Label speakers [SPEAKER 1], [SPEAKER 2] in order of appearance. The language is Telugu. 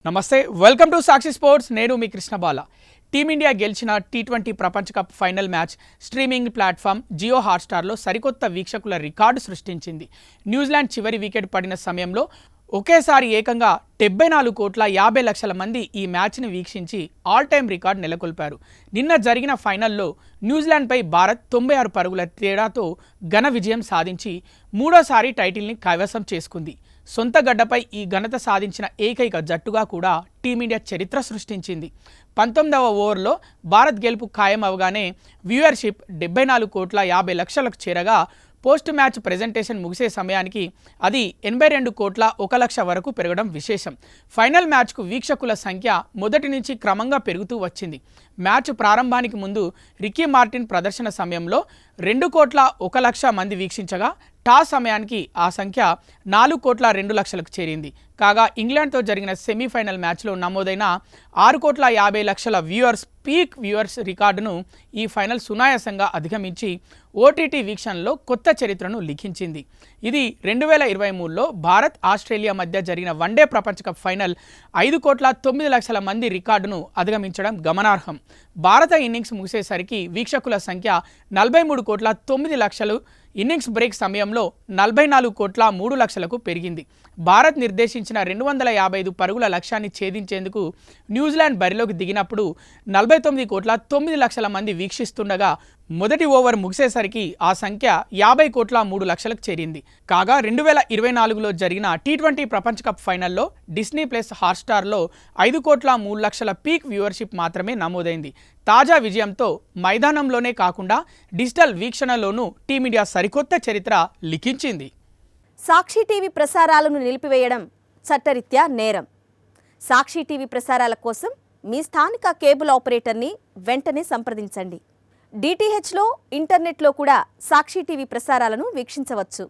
[SPEAKER 1] నమస్తే వెల్కమ్ టు సాక్షి స్పోర్ట్స్ నేను మీ కృష్ణబాల టీమిండియా గెలిచిన టీ20 ప్రపంచ cup final match streaming platform Jio హాట్స్టార్లో సరికొత్త వీక్షకుల రికార్డు సృష్టించింది. న్యూజిలాండ్ చివరి వికెట్ పడిన సమయంలో ఒకేసారి ఏకంగా 74,50,00,000 మంది ఈ మ్యాచ్ని వీక్షించి ఆల్ టైమ్ రికార్డ్ నెలకొల్పారు. నిన్న జరిగిన ఫైనల్లో న్యూజిలాండ్పై భారత్ 96 పరుగుల తేడాతో ఘన విజయం సాధించి మూడోసారి టైటిల్ని కైవసం చేసుకుంది. సొంత గడ్డపై ఈ ఘనత సాధించిన ఏకైక జట్టుగా కూడా టీమిండియా చరిత్ర సృష్టించింది. 19వ ఓవర్లో భారత్ గెలుపు ఖాయం అవగానే వ్యూవర్షిప్ 74,50,00,000కు చేరగా పోస్ట్ మ్యాచ్ ప్రెజెంటేషన్ ముగిసే సమయానికి అది 82,01,00,000 వరకు పెరగడం విశేషం. ఫైనల్ మ్యాచ్కు వీక్షకుల సంఖ్య మొదటి నుంచి క్రమంగా పెరుగుతూ వచ్చింది. మ్యాచ్ ప్రారంభానికి ముందు రికీ మార్టిన్ ప్రదర్శన సమయంలో 2,01,00,000 మంది వీక్షించగా టాస్ సమయానికి ఆ సంఖ్య 4,02,00,000కు చేరింది. కాగా ఇంగ్లాండ్తో జరిగిన సెమీఫైనల్ మ్యాచ్లో నమోదైన 6,50,00,000 పీక్ వ్యూవర్స్ రికార్డును ఈ ఫైనల్ సునాయాసంగా అధిగమించి ఓటీటీ వీక్షణలో కొత్త చరిత్రను లిఖించింది. ఇది 2023లో భారత్ ఆస్ట్రేలియా మధ్య జరిగిన వన్డే ప్రపంచ కప్ ఫైనల్ 5,09,00,000 మంది రికార్డును అధిగమించడం గమనార్హం. భారత ఇన్నింగ్స్ ముగిసేసరికి వీక్షకుల సంఖ్య 43,09,00,000 ఇన్నింగ్స్ బ్రేక్ సమయంలో 44,03,00,000కు పెరిగింది. భారత్ నిర్దేశించిన 255 పరుగుల లక్ష్యాన్ని ఛేదించేందుకు న్యూజిలాండ్ బరిలోకి దిగినప్పుడు 49,09,00,000 మంది వీక్షిస్తుండగా మొదటి ఓవర్ ముగిసేసరికి ఆ సంఖ్య 50,03,00,000కు చేరింది. కాగా 2024లో జరిగిన టీ20 ప్రపంచ కప్ ఫైనల్లో డిస్నీ ప్లస్ హాట్స్టార్లో 5,03,00,000 పీక్ వ్యూవర్షిప్ మాత్రమే నమోదైంది. తాజా విజయంతో మైదానంలోనే కాకుండా డిజిటల్ వీక్షణలోనూ టీమిండియా సరికొత్త చరిత్ర లిఖించింది.
[SPEAKER 2] సాక్షి టీవీ ప్రసారాలను నిలిపివేయడం చట్టరీత్యా నేరం. సాక్షి టీవీ ప్రసారాల కోసం మీ స్థానిక కేబుల్ ఆపరేటర్ని వెంటనే సంప్రదించండి. డిటిహెచ్లో, ఇంటర్నెట్లో కూడా సాక్షి టీవీ ప్రసారాలను వీక్షించవచ్చు.